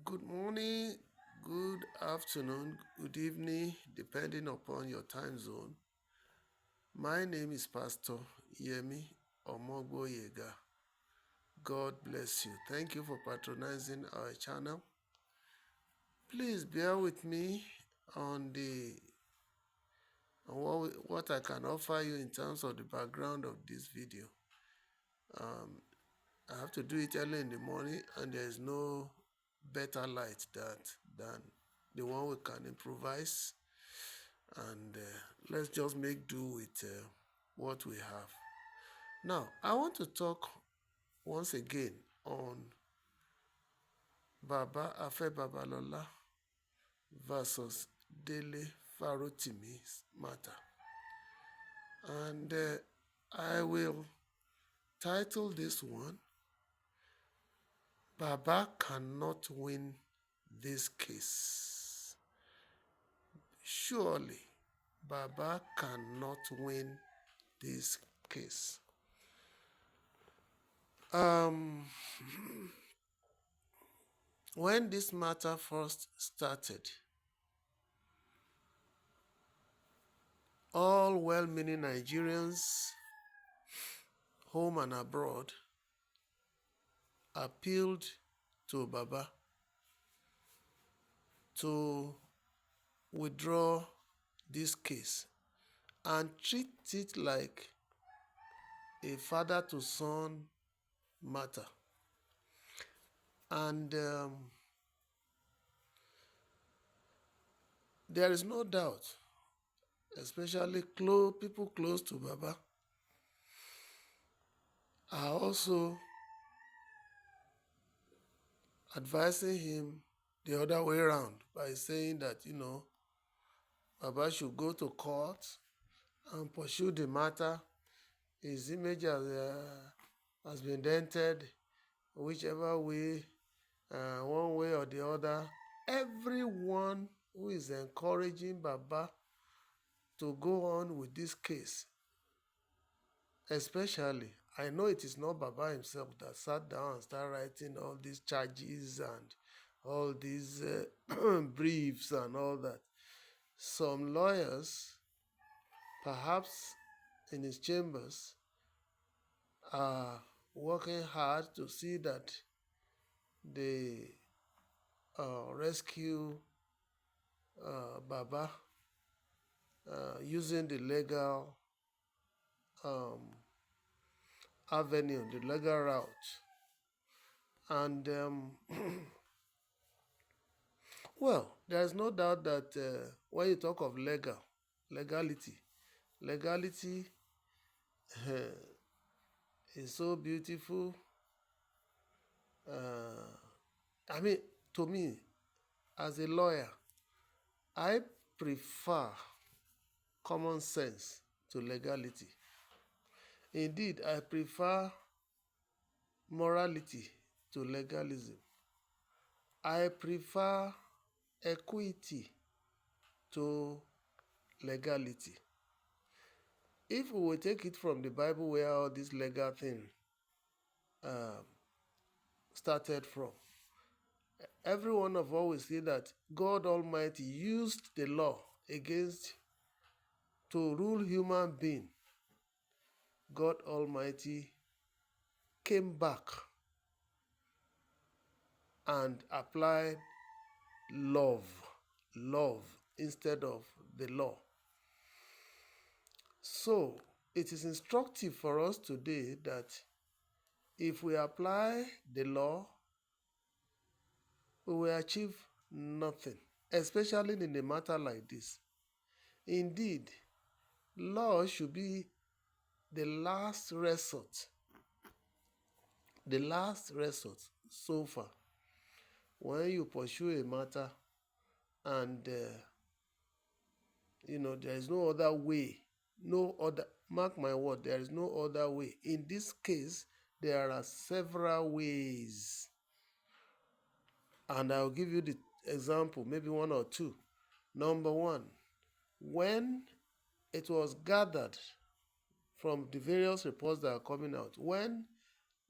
Good morning, good afternoon, good evening, depending upon your time zone. My name is Pastor Yemi Omogboyega. God bless you. Thank you for patronizing our channel. Please bear with me on what I can offer you in terms of the background of this video. I have to do it early in the morning, and there is no better light than the one we can improvise, and let's just make do with what we have. Now, I want to talk once again on Afe Babalola versus Dele Farotimi's matter. And I will title this one, Baba cannot win this case. Surely, Baba cannot win this case. When this matter first started, all well-meaning Nigerians, home and abroad, appealed to Baba to withdraw this case and treat it like a father to son matter. And there is no doubt, especially people close to Baba are also advising him the other way around by saying that, Baba should go to court and pursue the matter. His image has been dented whichever way, one way or the other. Everyone who is encouraging Baba to go on with this case, especially, I know it is not Baba himself that sat down and started writing all these charges and all these briefs and all that. Some lawyers, perhaps in his chambers, are working hard to see that they rescue Baba using the legal avenue, the legal route. And well, there is no doubt that when you talk of legality is so beautiful. To me, as a lawyer, I prefer common sense to legality. Indeed, I prefer morality to legalism. I prefer equity to legality. If we will take it from the Bible, where all this legal thing started from, every one of us will see that God Almighty used the law to rule human being. God Almighty came back and applied love instead of the law. So it is instructive for us today that if we apply the law, we will achieve nothing, especially in a matter like this. Indeed, law should be the last resort so far when you pursue a matter and there is no other way, mark my word, there is no other way. In this case, there are several ways, and I'll give you the example, maybe one or two. Number one, when it was gathered from the various reports that are coming out, when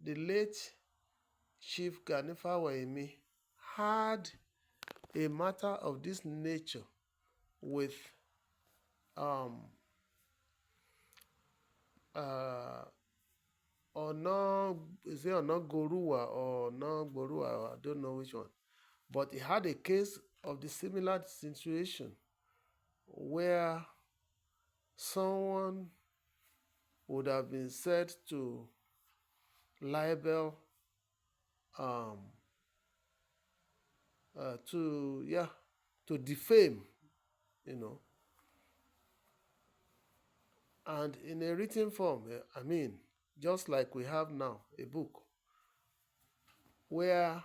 the late Chief Ganifa Waimi had a matter of this nature with is it Gorua or Gorua? I don't know which one. But he had a case of the similar situation where someone would have been said to libel to defame, and in a written form. I mean, just like we have now a book where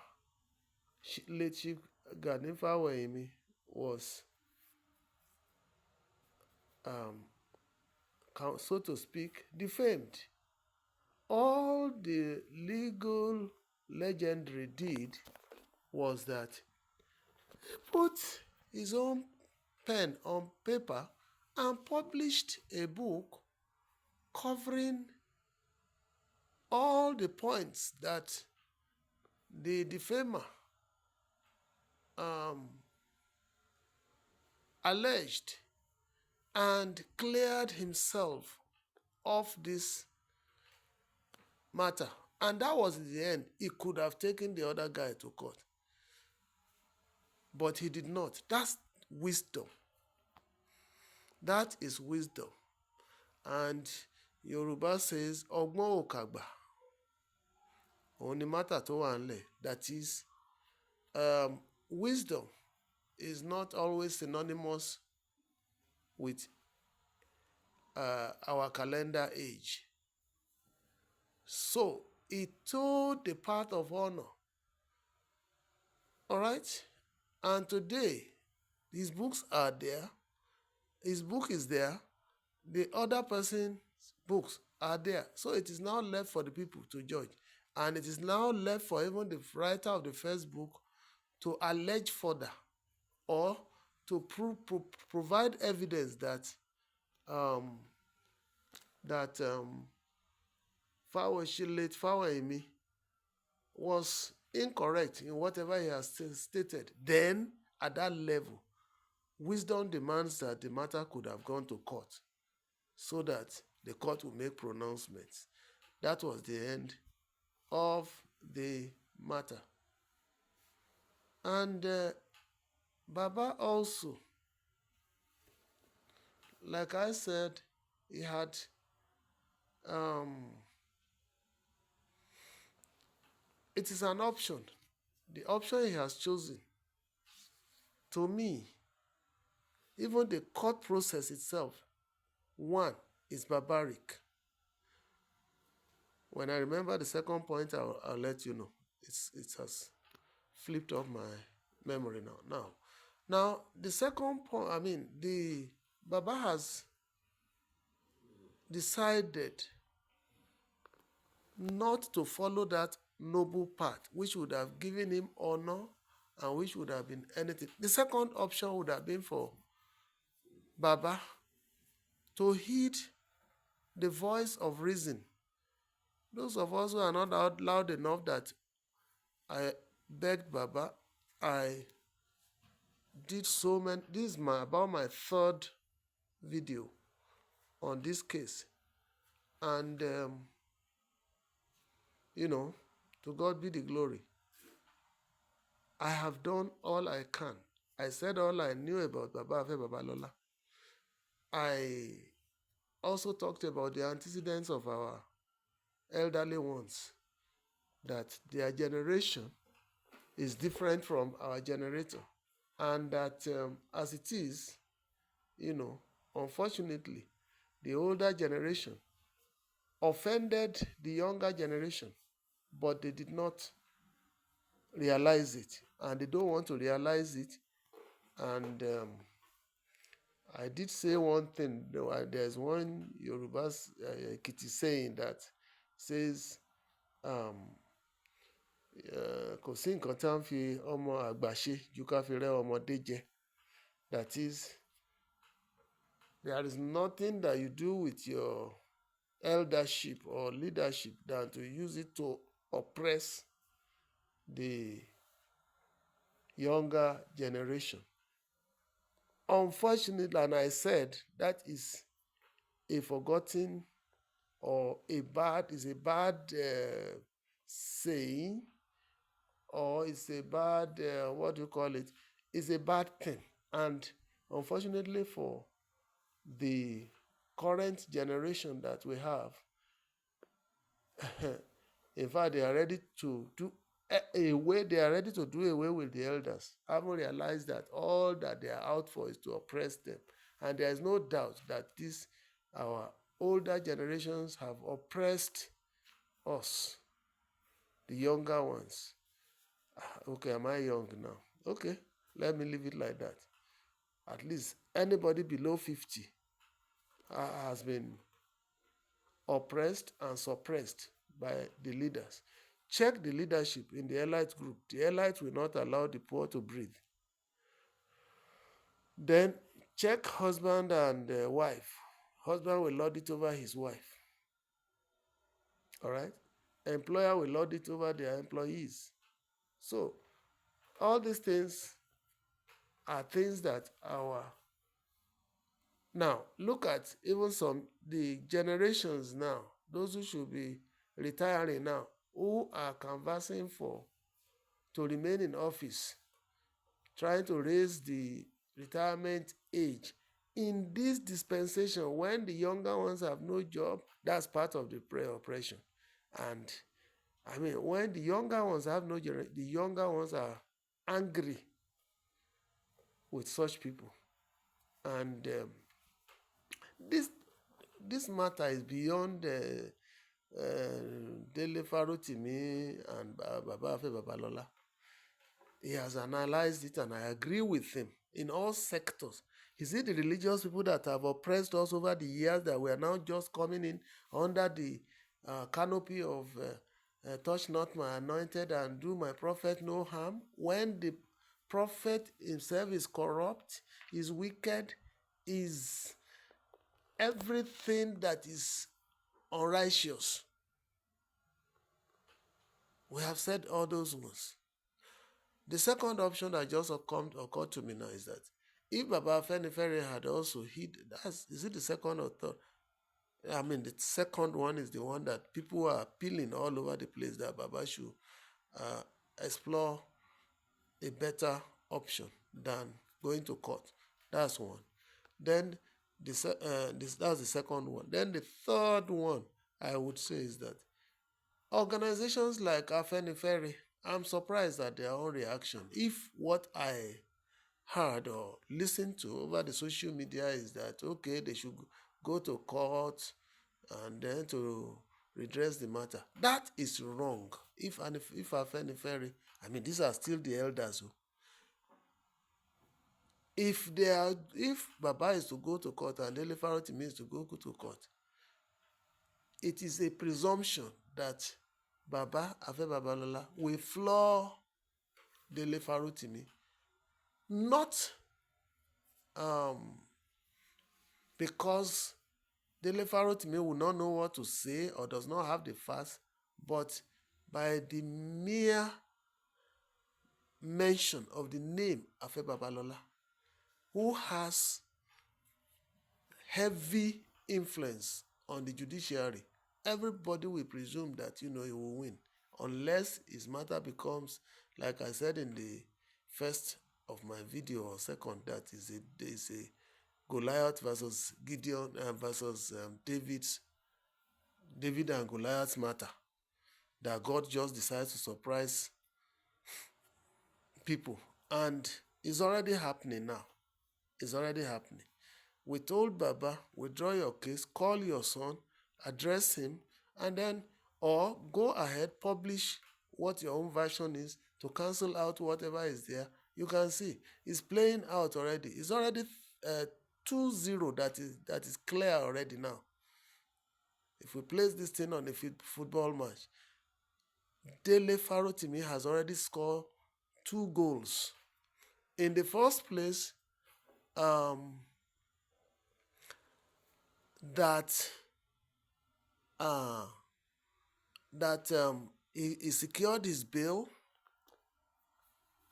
late Chief Gani Fawayimi was, so to speak, defamed. All the legal legendary did was that he put his own pen on paper and published a book covering all the points that the defamer alleged, and cleared himself of this matter. And that was the end. He could have taken the other guy to court, but he did not. That's wisdom. That is wisdom. And Yoruba says, Ogbon Okagba. Only matter to one. That is, wisdom is not always synonymous with our calendar age. So he told the path of honor. All right? And today, his books are there. His book is there. The other person's books are there. So it is now left for the people to judge. And it is now left for even the writer of the first book to allege further, or to provide evidence that late Fawayimi was incorrect in whatever he has stated. Then, at that level, wisdom demands that the matter could have gone to court so that the court will make pronouncements. That was the end of the matter. And Baba also, like I said, he had it is an option. The option he has chosen, to me, even the court process itself, one, is barbaric. When I remember the second point, I'll let you know. It has flipped off my memory now. Now, the second point, the Baba has decided not to follow that noble path, which would have given him honor and which would have been anything. The second option would have been for Baba to heed the voice of reason. Those of us who are not out loud enough that I begged Baba, I did so many. This is about my third video on this case. And, to God be the glory. I have done all I can. I said all I knew about Baba Afe Babalola. I also talked about the antecedents of our elderly ones, that their generation is different from our generator, and that as it is, unfortunately, the older generation offended the younger generation, but they did not realize it, and they don't want to realize it. And I did say one thing. There's one Yoruba Ekiti saying that says, kò sí nǹkan tá ń fi ọmọ àgbà ṣe ju ká fi rẹ́ ọmọdé jẹ. That is, there is nothing that you do with your eldership or leadership than to use it to oppress the younger generation. Unfortunately, and I said that is a forgotten or a bad saying, or it's a bad what do you call it? It's a bad thing, and unfortunately for the current generation that we have, in fact, they are ready to do away. They are ready to do away with the elders. Haven't realized that all that they are out for is to oppress them, and there is no doubt that this our older generations have oppressed us, the younger ones. Okay, am I young now? Okay, let me leave it like that. At least anybody below 50 has been oppressed and suppressed by the leaders. Check the leadership in the elite group. The elite will not allow the poor to breathe. Then check husband and wife. Husband will lord it over his wife. All right? Employer will lord it over their employees. So all these things are things that our now look at even some the generations now, those who should be retiring now, who are canvassing for to remain in office, trying to raise the retirement age. In this dispensation, when the younger ones have no job, that's part of the oppression. And I mean, when the younger ones have no job, the younger ones are angry with such people. And this this matter is beyond Dele Farotimi and Baba Afe Babalola. He has analyzed it, and I agree with him in all sectors. Is it the religious people that have oppressed us over the years that we are now just coming in under the canopy of touch not my anointed and do my prophet no harm? When the prophet himself is corrupt, is wicked, is everything that is unrighteous. We have said all those ones. The second option that just occurred to me now is that if Baba Afenifere had also hid, is it the second or third? I mean, the second one is the one that people are appealing all over the place that Baba should uh, explore a better option than going to court. That's one. Then that's the second one. Then the third one I would say is that organizations like Afenifere, I'm surprised at their own reaction. If what I heard or listened to over the social media is that, okay, they should go to court and then to redress the matter. That is wrong. If Afenifere, I mean, these are still the elders. If Baba is to go to court and Dele Farotimi is to go to court, it is a presumption that Baba Afe Babalola will floor Dele Farotimi, not because Dele Farotimi will not know what to say or does not have the facts, but by the mere mention of the name Afe Babalola, who has heavy influence on the judiciary, everybody will presume that he will win, unless his matter becomes, like I said in the first of my video or second, that is a Goliath versus Gideon versus David and Goliath's matter, that God just decides to surprise people, and it's already happening now. It's already happening. We told Baba, withdraw your case, call your son, address him, and then, or go ahead, publish what your own version is to cancel out whatever is there. You can see it's playing out already. It's already 2-0 that is clear already now. If we place this thing on a football match, Dele Farotimi has already scored 2 goals. In the first place, he secured his bail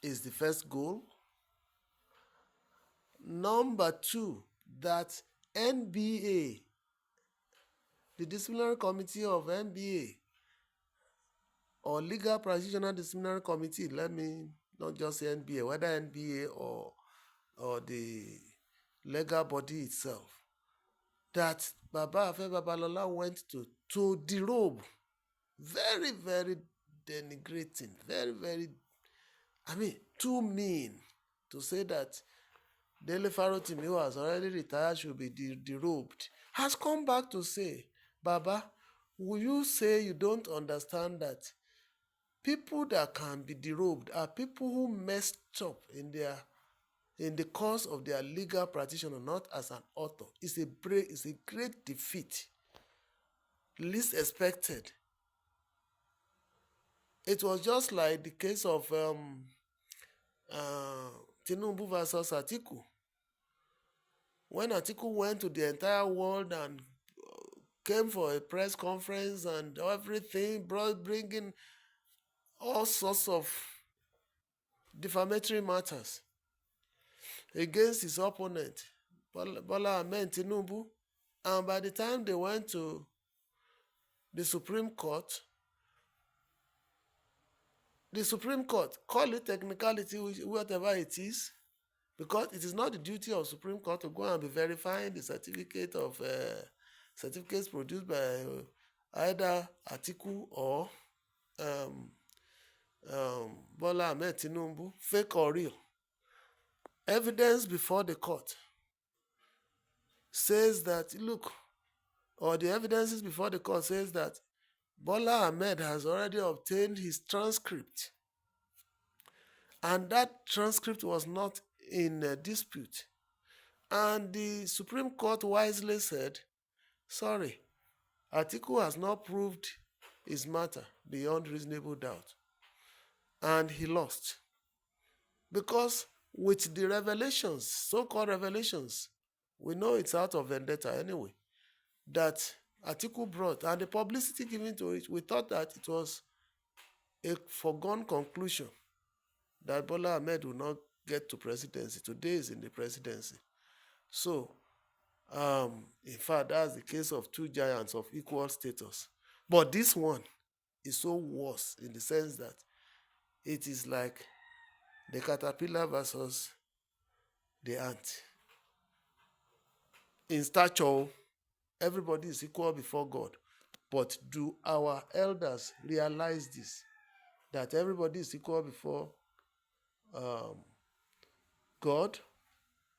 is the first goal. Number two, that NBA, the disciplinary committee of NBA, or legal practitioner disciplinary committee, let me not just say NBA, whether NBA or the legal body itself, that Baba Afe Babalola went to derobe. Very, very denigrating, very, very, too mean to say that Dele Farotimi, who has already retired, should be derobed, has come back to say, Baba, will you say you don't understand that people that can be derobed are people who messed up in the course of their legal practitioner, not as an author. It's a great defeat, least expected. It was just like the case of Tinubu versus Atiku. When Atiku went to the entire world and came for a press conference and everything, bringing all sorts of defamatory matters against his opponent, Bola Ahmed Tinubu. And by the time they went to the Supreme Court, call it technicality, whatever it is, because it is not the duty of Supreme Court to go and be verifying the certificates produced by either Atiku or Bola Ahmed Tinubu, fake or real. Evidence before the court says that, look, or the evidences before the court says that Bola Ahmed has already obtained his transcript, and that transcript was not in dispute. And the Supreme Court wisely said, sorry, Atiku has not proved his matter beyond reasonable doubt. And he lost. Because with the revelations, so-called revelations, we know it's out of vendetta anyway, that Atiku brought, and the publicity given to it, we thought that it was a foregone conclusion that Bola Ahmed will not get to presidency. Today is in the presidency. So, in fact, that's the case of two giants of equal status. But this one is so worse in the sense that it is like the caterpillar versus the ant. In stature, everybody is equal before God. But do our elders realize this? That everybody is equal before God,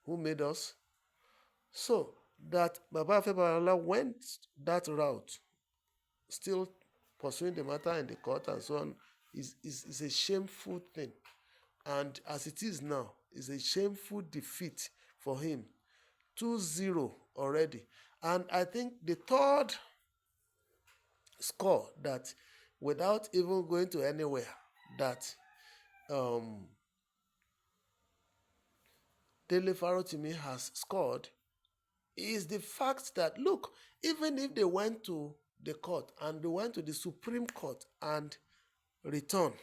who made us? So that Baba Afe Babalola went that route, still pursuing the matter in the court and so on, is a shameful thing. And as it is now, it's a shameful defeat for him. 2-0 already. And I think the third score that, without even going to anywhere, that Dele Farotimi has scored is the fact that, look, even if they went to the court and they went to the Supreme Court and returned,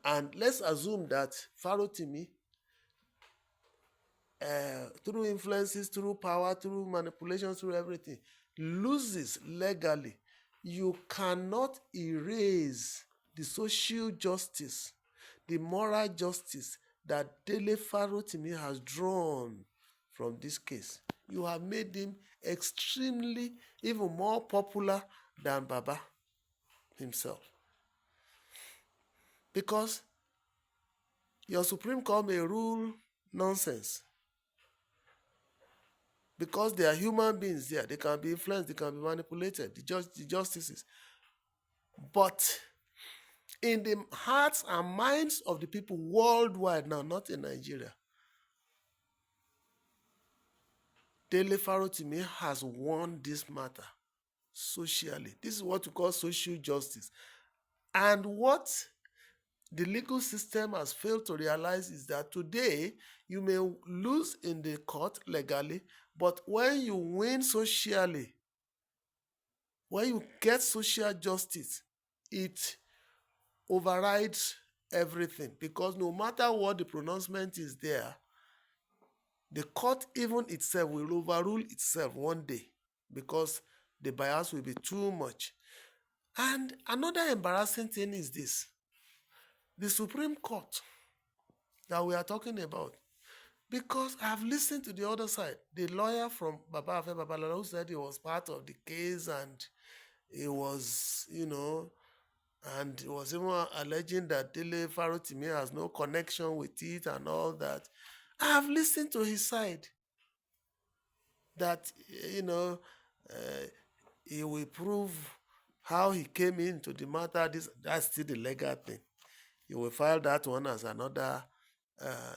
and let's assume that Farotimi, through influences, through power, through manipulation, through everything, loses legally, you cannot erase the social justice, the moral justice that Dele Farotimi has drawn from this case. You have made him extremely, even more popular than Baba himself. Because your Supreme Court may rule nonsense. Because they are human beings there. They can be influenced, they can be manipulated, the justices. But in the hearts and minds of the people worldwide now, not in Nigeria, Dele Farotimi has won this matter socially. This is what we call social justice. And what the legal system has failed to realize is that today you may lose in the court legally, but when you win socially, when you get social justice, it overrides everything, because no matter what the pronouncement is there, the court even itself will overrule itself one day, because the bias will be too much. And another embarrassing thing is this: the Supreme Court that we are talking about, because I've listened to the other side, the lawyer from Afe Babalola, who said he was part of the case and he was, and he was even alleging that Dele Farotimi has no connection with it and all that. I have listened to his side, that, he will prove how he came into the matter. That's still the legal thing. He will file that one as another,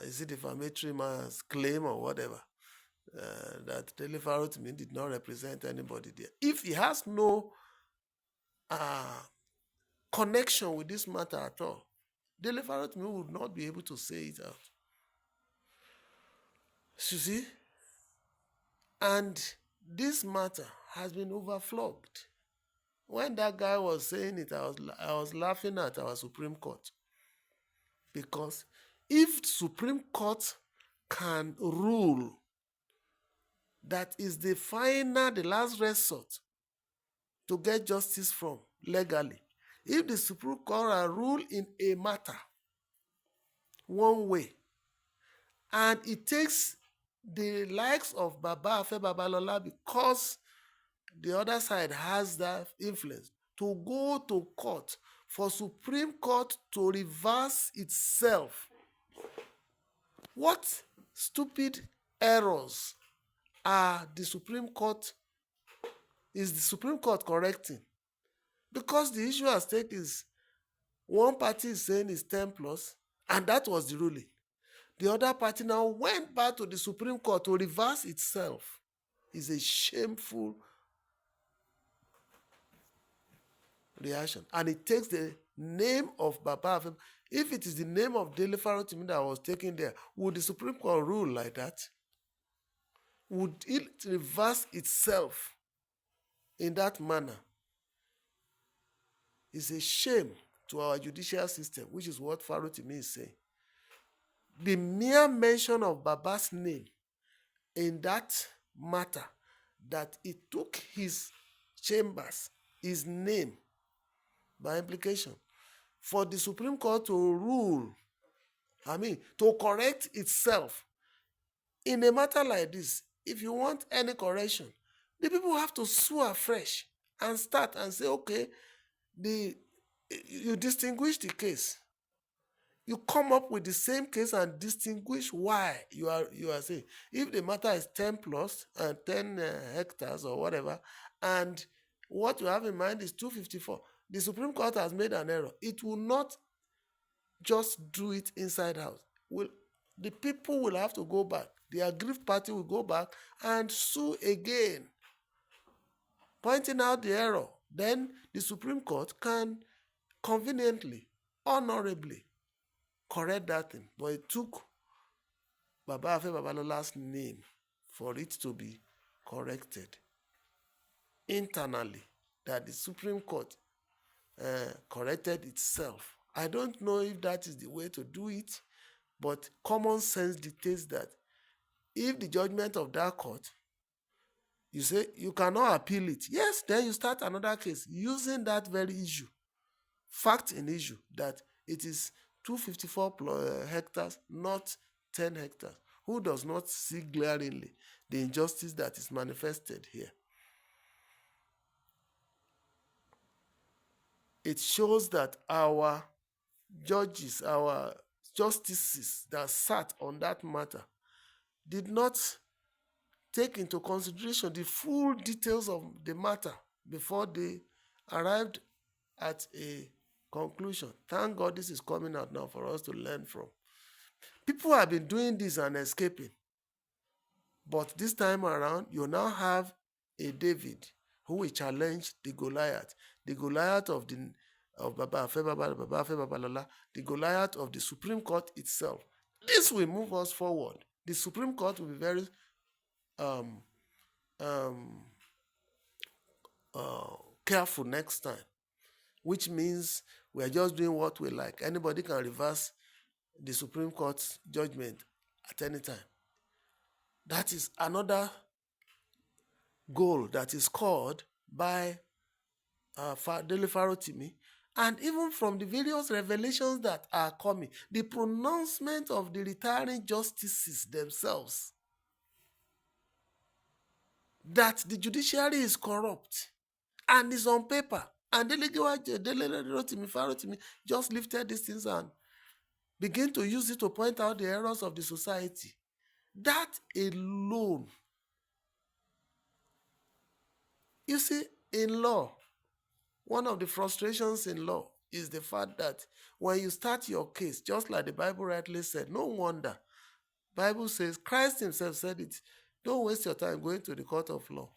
is it defamatory man's claim or whatever, that Dele Farotimi did not represent anybody there. If he has no connection with this matter at all, Dele Farotimi would not be able to say it out. You see? And this matter has been overflogged. When that guy was saying it, I was laughing at our Supreme Court. Because if Supreme Court can rule that is the final, the last resort to get justice from legally, if the Supreme Court rule in a matter one way, and it takes the likes of Afe Babalola, because the other side has that influence, to go to court, for Supreme Court to reverse itself, what stupid errors is the Supreme Court correcting? Because the issue at stake is, one party is saying it's 10 plus, and that was the ruling. The other party now went back to the Supreme Court to reverse itself. It's a shameful reaction. And it takes the name of Baba. If it is the name of Dele Farotimi that was taken there, would the Supreme Court rule like that? Would it reverse itself in that manner? It's a shame to our judicial system, which is what Farotimi is saying. The mere mention of Baba's name in that matter, that it took his chambers, his name, by implication, for the Supreme Court to rule, to correct itself in a matter like this. If you want any correction, the people have to sue afresh and start and say, okay, you distinguish the case. You come up with the same case and distinguish why you are saying. If the matter is 10 plus and 10 hectares or whatever, and what you have in mind is 254, the Supreme Court has made an error. It will not just do it inside house. The people will have to go back. The aggrieved party will go back and sue again, pointing out the error. Then the Supreme Court can conveniently, honorably correct that thing. But it took Afe Babalola's name for it to be corrected internally, that the Supreme Court corrected itself. I don't know if that is the way to do it, but common sense dictates that if the judgment of that court, you say you cannot appeal it, yes, then you start another case using that very issue, fact in issue, that it is 254 hectares, not 10 hectares. Who does not see glaringly the injustice that is manifested here? It shows that our judges, our justices that sat on that matter did not take into consideration the full details of the matter before they arrived at a conclusion. Thank God this is coming out now for us to learn from. People have been doing this and escaping. But this time around, you now have a David who will challenge the Goliath of Afe Babalola, the Goliath of the Supreme Court itself. This will move us forward. The Supreme Court will be very careful next time, which means We are just doing what we like. Anybody can reverse the Supreme Court's judgment at any time. That is another goal that is called by Dele Farotimi. And even from the various revelations that are coming, the pronouncement of the retiring justices themselves, that the judiciary is corrupt and is on paper. And Dele Farotimi just lifted these things and begin to use it to point out the errors of the society. That alone, you see, in law, one of the frustrations in law is the fact that when you start your case, just like the Bible rightly said, no wonder. Bible says, Christ himself said it, don't waste your time going to the court of law.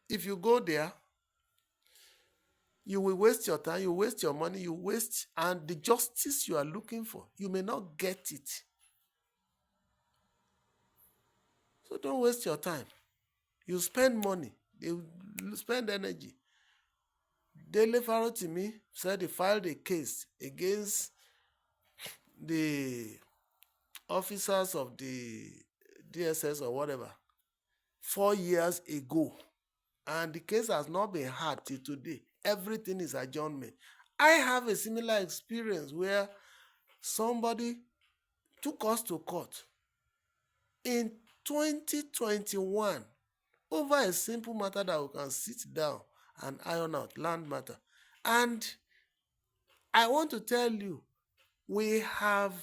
If you go there, you will waste your time, you waste your money, you waste, and the justice you are looking for, you may not get it. So don't waste your time. You spend money, you spend energy. Dele Farotimi said he filed a case against the officers of the DSS or whatever 4 years ago, and the case has not been heard till today. Everything is adjournment. I have a similar experience where somebody took us to court in 2021 over a simple matter that we can sit down and iron out, land matter. And I want to tell you, we have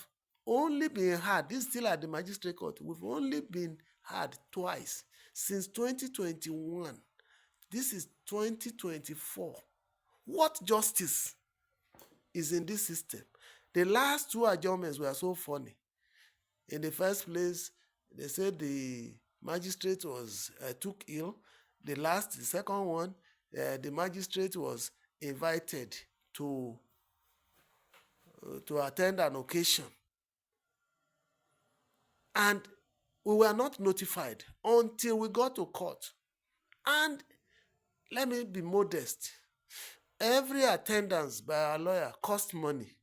only been heard, this is still at the magistrate court, we've only been heard twice since 2021. This is 2024. What justice is in this system? The last two adjournments were so funny. In the first place, they said the magistrate was took ill. The second one, the magistrate was invited to attend an occasion. And we were not notified until we got to court. And let me be modest. Every attendance by a lawyer costs money,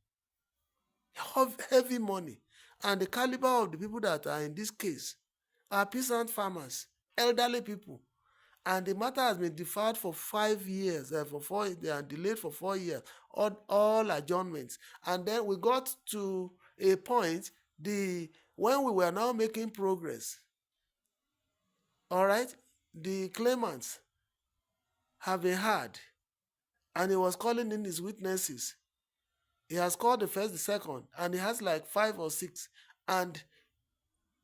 heavy money. And the caliber of the people that are in this case are peasant farmers, elderly people. And the matter has been deferred for 5 years, they are delayed for 4 years, all adjournments. And then we got to a point, when we were now making progress, all right, the claimants have been heard, and he was calling in his witnesses. He has called the first, the second, and he has like 5 or 6. And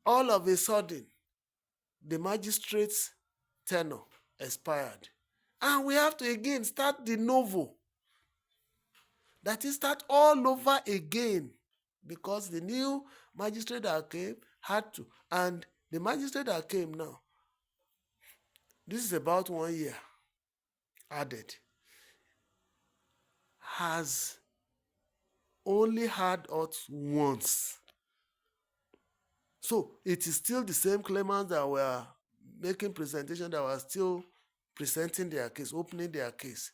all of a sudden, the magistrate's tenure expired. And we have to again start de novo. That is, start all over again, because the new magistrate that came had to. And the magistrate that came now, this is about 1 year added, has only heard us once. So it is still the same claimants that were making presentation, that were still presenting their case, opening their case.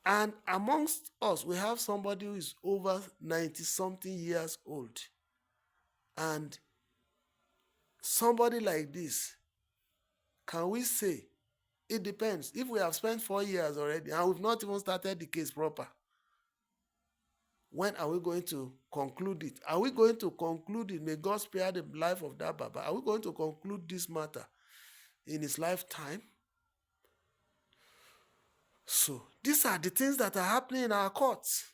And amongst us, we have somebody who is over 90-something years old. And somebody like this, can we say, it depends. If we have spent 4 years already and we've not even started the case proper, when are we going to conclude it? Are we going to conclude it? May God spare the life of that Baba. Are we going to conclude this matter in his lifetime? So these are the things that are happening in our courts.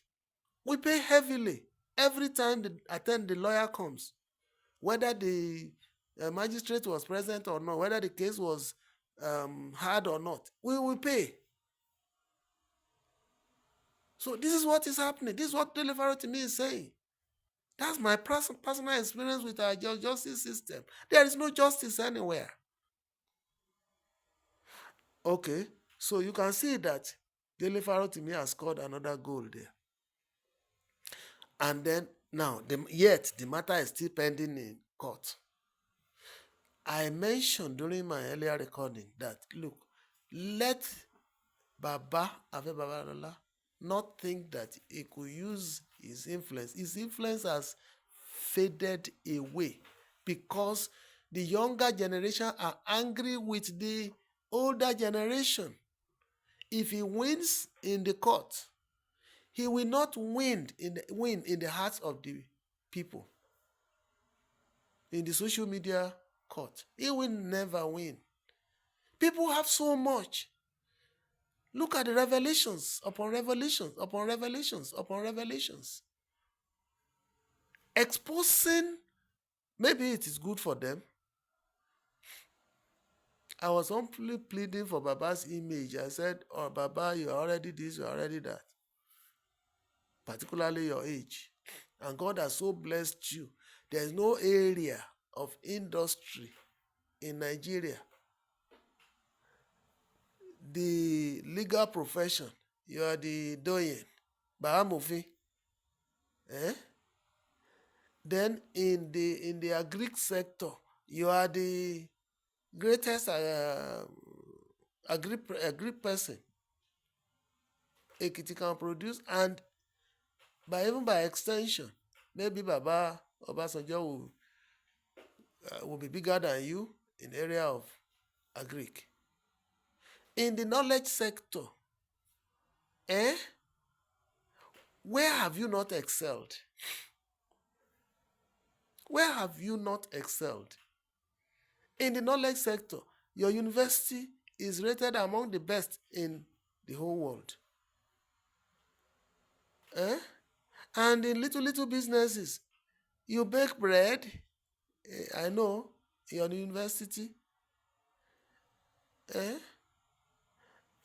We pay heavily every time the lawyer comes, whether the magistrate was present or not, whether the case was heard or not. We will pay. So this is what is happening. This is what Dele Farotimi is saying. That's my personal experience with our justice system. There is no justice anywhere. Okay, so you can see that Dele Farotimi has scored another goal there. And then now, yet the matter is still pending in court. I mentioned during my earlier recording that, look, let Baba Afe Babalola not think that he could use his influence. His influence has faded away because the younger generation are angry with the older generation. If he wins in the court, he will not win in the hearts of the people. In the social media court, he will never win. People have so much. Look at the revelations upon revelations upon revelations upon revelations. Exposing, maybe it is good for them. I was humbly pleading for Baba's image. I said, "Oh, Baba, you are already this, you are already that." Particularly your age. And God has so blessed you. There is no area of industry in Nigeria. The legal profession, you are the doyen, Bahamufi. Eh? Then in the agri sector, you are the greatest agri person Ekiti can produce, and even by extension, maybe Baba Obasanjo will be bigger than you in the area of agri. In the knowledge sector, where have you not excelled? Where have you not excelled? In the knowledge sector, your university is rated among the best in the whole world. And in little businesses, you bake bread, I know, in your university.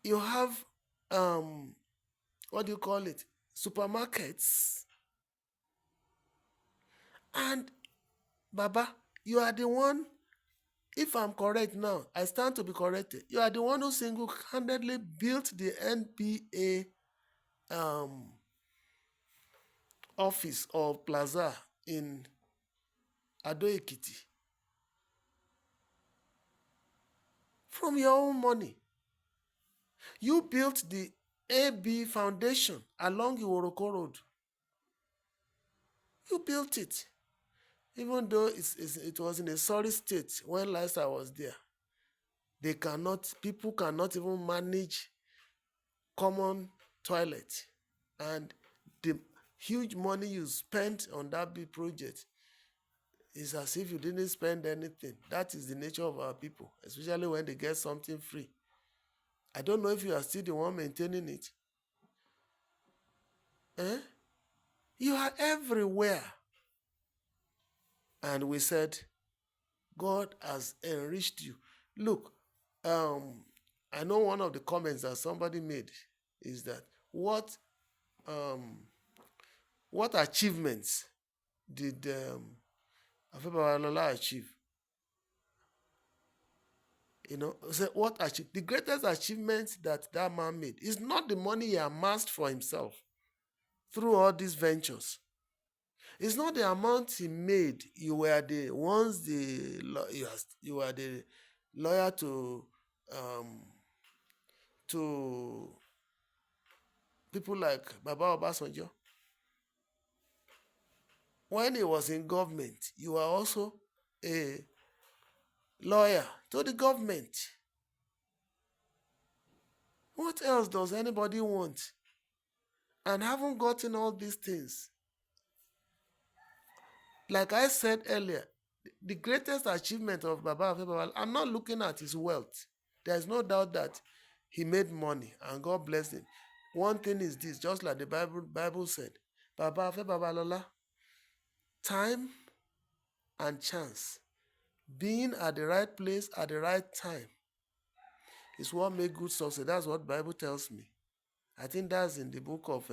You have, what do you call it, supermarkets. And Baba, you are the one, if I'm correct now, I stand to be corrected. You are the one who single-handedly built the NPA office or plaza in Ado Ekiti. From your own money. You built the AB Foundation along Iworoko Road. You built it. Even though it was in a sorry state when last I was there. People cannot even manage common toilet. And the huge money you spent on that big project is as if you didn't spend anything. That is the nature of our people, especially when they get something free. I don't know if you are still the one maintaining it. You are everywhere. And we said, God has enriched you. Look, I know one of the comments that somebody made is that what achievements did Afe Babalola achieve? What achieve? The greatest achievement that man made is not the money he amassed for himself through all these ventures. It's not the amount he made. You were the lawyer to people like Baba Obasanjo. When he was in government, you were also a lawyer to the government. What else does anybody want? And haven't gotten all these things. Like I said earlier, the greatest achievement of Baba Afe Babalola, I'm not looking at his wealth. There's no doubt that he made money and God bless him. One thing is this, just like the Bible said, Baba Afe Babalola, time and chance, being at the right place at the right time is what makes good success. That's what the Bible tells me. I think that's in the book of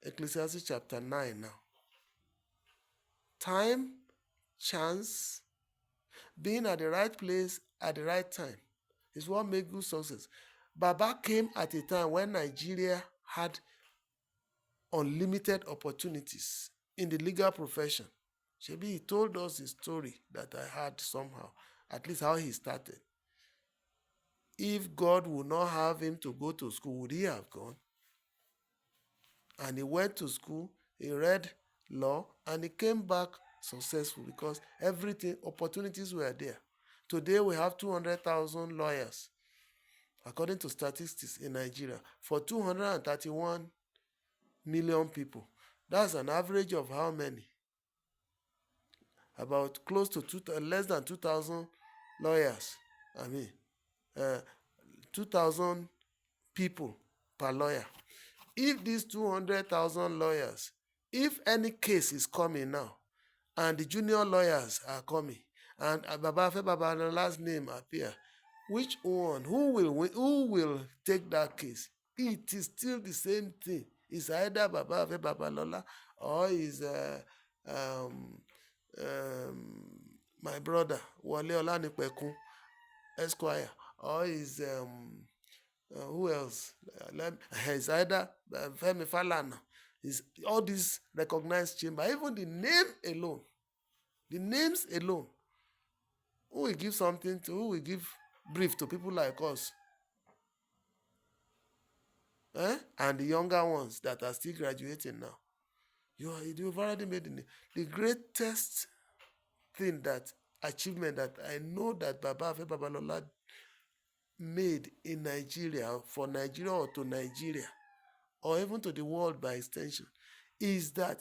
Ecclesiastes chapter 9 now. Time, chance, being at the right place at the right time is what makes good success. Baba came at a time when Nigeria had unlimited opportunities in the legal profession. Shebi, he told us his story that I heard somehow, at least how he started. If God would not have him to go to school, would he have gone? and he went to school, he read law, and he came back successful because everything, opportunities were there. Today we have 200,000 lawyers, according to statistics in Nigeria, for 231 million people. That's an average of how many? About close to less than 2,000 lawyers. I mean, uh, 2,000 people per lawyer. If these 200,000 lawyers, if any case is coming now, and the junior lawyers are coming, and Baba Afe Babalola's name appear, which one? Who will win? Who will take that case? It is still the same thing. It's either Baba Afe Babalola or is um, my brother Wale Olanipekun Esquire, or is who else? It's either Femi Falana. Is all these recognized chamber, even the name alone, the names alone. Who will give something to? Who will give brief to people like us? And the younger ones that are still graduating now. You've already made the greatest thing, that achievement that I know that Baba Afe Babalola made in Nigeria, for Nigeria or to Nigeria, or even to the world by extension, is that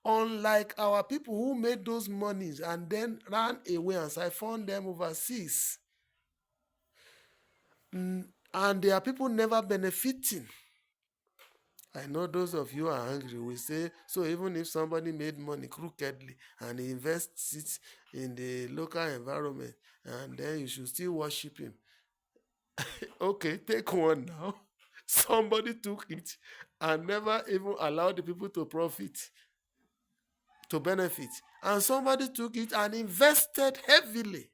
unlike our people who made those monies and then ran away and siphoned them overseas, and there are people never benefiting. I know those of you are angry. We say, so even if somebody made money crookedly and he invests it in the local environment, and then you should still worship him. Okay, take one now. Somebody took it and never even allowed the people to profit, to benefit. And somebody took it and invested heavily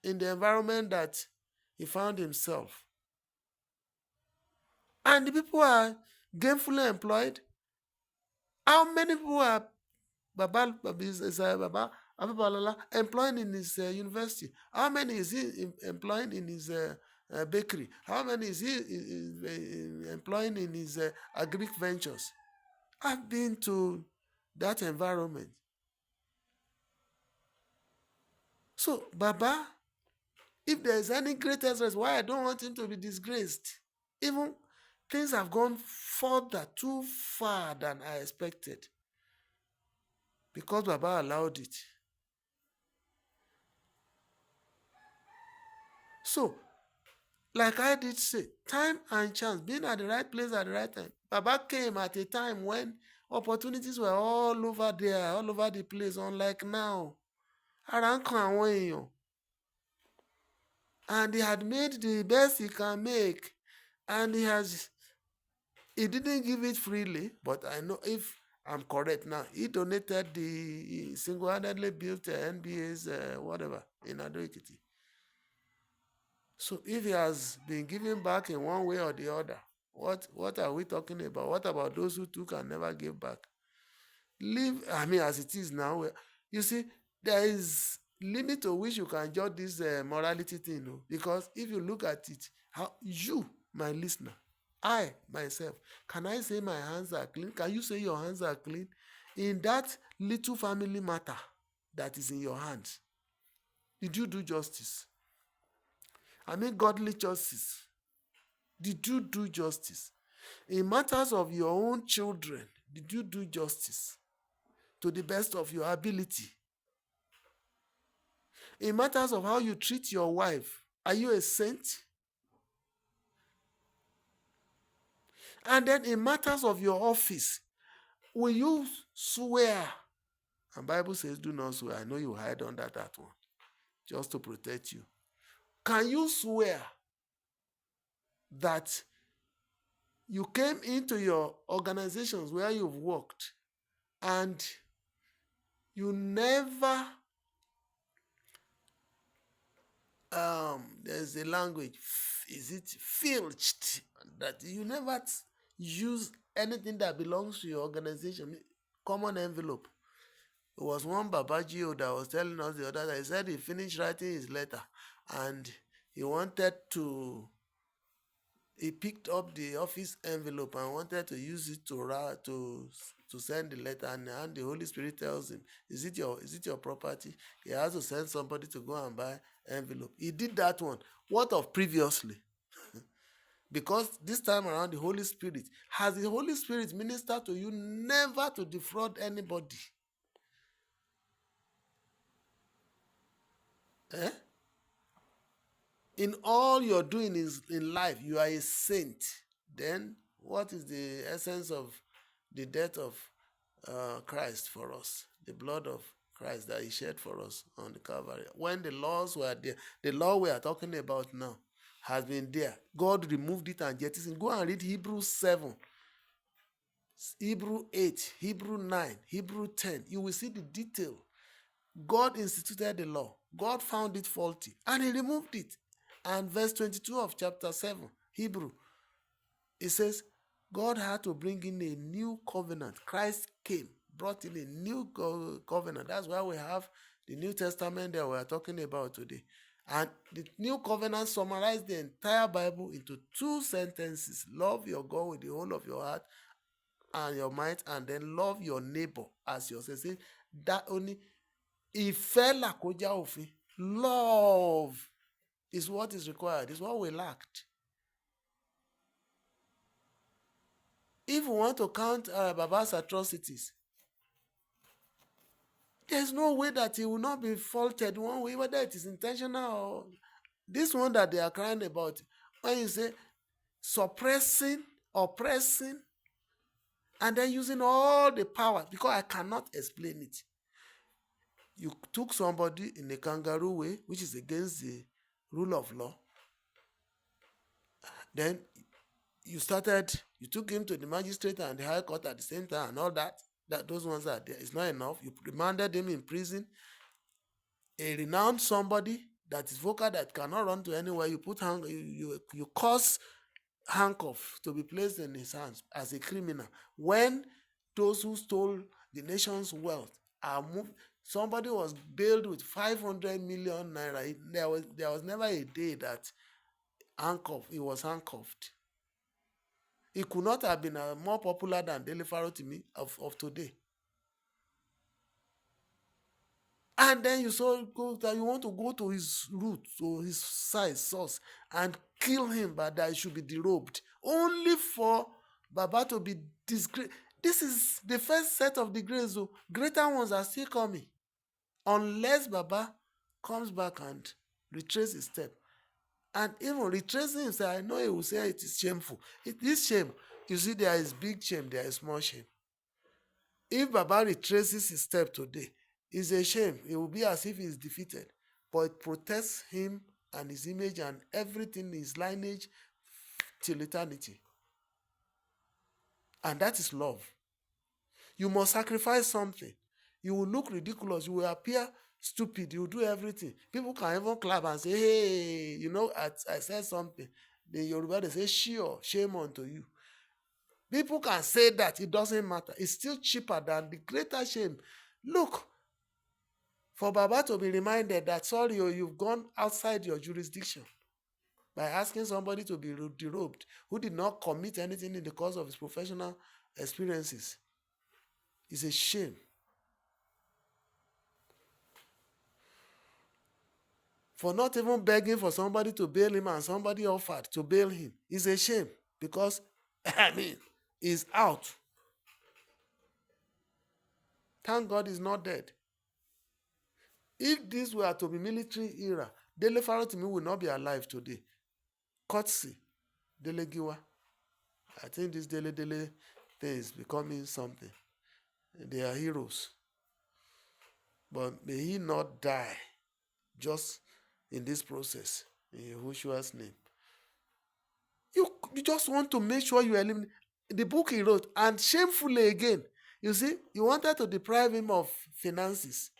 in the environment that he found himself. And the people are gainfully employed. How many people are Baba Afe Babalola employing in his university? How many is he employing in his bakery? How many is he employing in his agric ventures? I've been to that environment. So, Baba, if there is any greatest reason why I don't want him to be disgraced, even things have gone further, too far than I expected, because Baba allowed it. So, like I did say, time and chance, being at the right place at the right time. Baba came at a time when opportunities were all over there, all over the place, unlike now. Ara ń kan àwọn èèyàn. And he had made the best he can make. And he didn't give it freely, but I know, if I'm correct now, he donated he single-handedly built NBA's whatever in Ado-Ekiti. So if he has been giving back in one way or the other, what are we talking about? What about those who took and never gave back? As it is now, you see, there is limit to which you can judge this morality thing, no? Because if you look at it, how you, my listener, I myself, can I say my hands are clean? Can you say your hands are clean in that little family matter that is in your hands? Did you do justice? Godly justice. Did you do justice? In matters of your own children, did you do justice to the best of your ability? In matters of how you treat your wife, are you a saint? And then in matters of your office, will you swear? And Bible says, do not swear. I know you hide under that one, just to protect you. Can you swear that you came into your organizations where you've worked and you never, there's a language, is it filched, that you never use anything that belongs to your organization, common envelope? It was one Babajio that was telling us the other day. He said he finished writing his letter and he wanted to he picked up the office envelope and wanted to use it to send the letter, and the Holy Spirit tells him, is it your property? He has to send somebody to go and buy envelope. He did that one. What of previously? Because this time around, the Holy Spirit, has the Holy Spirit ministered to you never to defraud anybody? Eh? In all you're doing in life, you are a saint. Then what is the essence of the death of Christ for us? The blood of Christ that he shed for us on the Calvary. When the laws were there, the law we are talking about now has been there. God removed it and jettisoned. Go and read Hebrews 7, Hebrew 8, Hebrew 9, Hebrew 10. You will see the detail. God instituted the law. God found it faulty and he removed it. And verse 22 of chapter 7, Hebrew, it says, God had to bring in a new covenant. Christ came, brought in a new covenant. That's why we have the New Testament that we are talking about today. And the new covenant summarized the entire Bible into 2 sentences. Love your God with the whole of your heart and your mind, and then love your neighbor as yourself. Say that only ìfẹ́ làkójá òfin. Love is what is required. It's what we lacked. If we want to count Baba's atrocities, there's no way that he will not be faulted one way, whether it is intentional or this one that they are crying about. When you say suppressing, oppressing, and then using all the power, because I cannot explain it. You took somebody in a kangaroo way, which is against the rule of law. Then you took him to the magistrate and the high court at the same time and all that. Those ones are there. It's not enough. You remanded him in prison. A renowned somebody that is vocal, that cannot run to anywhere. You put you cause handcuff to be placed in his hands as a criminal. When those who stole the nation's wealth are moved, somebody was bailed with 500 million naira. There was never a day that he was handcuffed. He could not have been more popular than Dele Farotimi of today. And then you want to go to his root, to his source, and kill him, but that he should be derobed. Only for Baba to be disgraced. This is the first set of disgrace. So greater ones are still coming. Unless Baba comes back and retraces his step. And even retracing himself, I know he will say it is shameful. It is shame. You see, there is big shame, there is small shame. If Baba retraces his step today, it's a shame. It will be as if he is defeated. But it protects him and his image and everything, his lineage, till eternity. And that is love. You must sacrifice something. You will look ridiculous. You will appear stupid. You will do everything. People can even clap and say, hey, I said something. The Yoruba, they say, sure, shame unto you. People can say that. It doesn't matter. It's still cheaper than the greater shame. Look, for Baba to be reminded that, sorry, you've gone outside your jurisdiction by asking somebody to be derobed who did not commit anything in the course of his professional experiences. It's a shame. For not even begging for somebody to bail him and somebody offered to bail him. It's a shame because, he's out. Thank God he's not dead. If this were to be military era, Dele Farotimi will not be alive today. Courtesy, Dele Giwa. I think this Dele thing is becoming something. They are heroes. But may he not die just in this process, in Yehoshua's name. You just want to make sure you eliminate the book he wrote, and shamefully again, you see, you wanted to deprive him of finances.